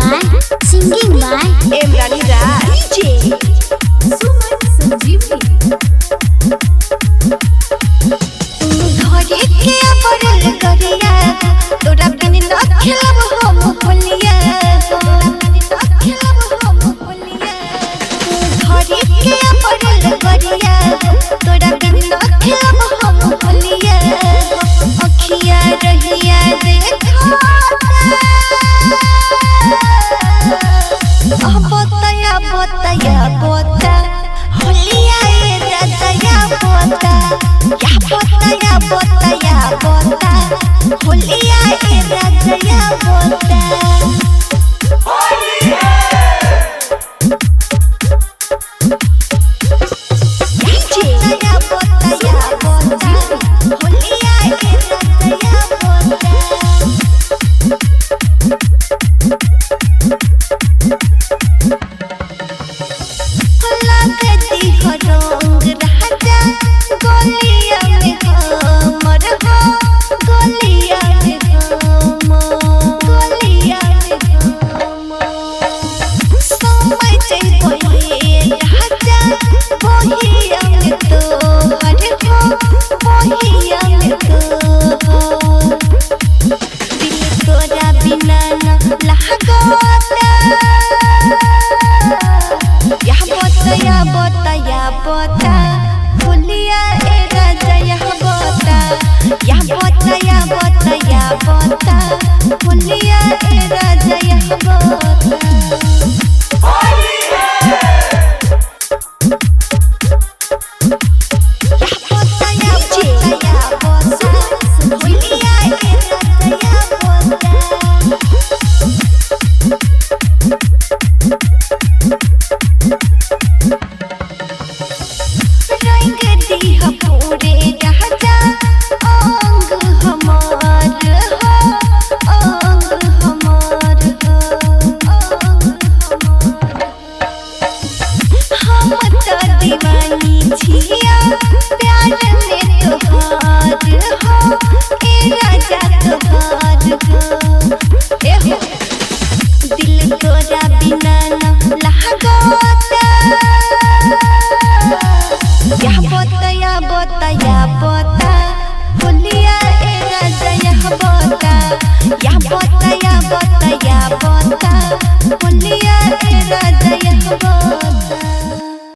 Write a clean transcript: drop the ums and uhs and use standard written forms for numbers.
Singing by Emrani Raj DJ Suman Sanjeevani घरे के apparel करिया तोरा बिन न खेलब हम होलिया घरे के अपरल करिया तोरा बिन न खेलब हम होलिया अखिया रहिया देखा बताया बताया बता होलिया ए राजा बता क्या बताया बताया बता होलिया ए राजा बता बताया बता होलिया ए राजा बता या बताया बताया बता होलिया ए राजा बता दीवानी छिया प्यार में तोहार हो ए राजा तोहार हो ए हो दिल तोरा बिना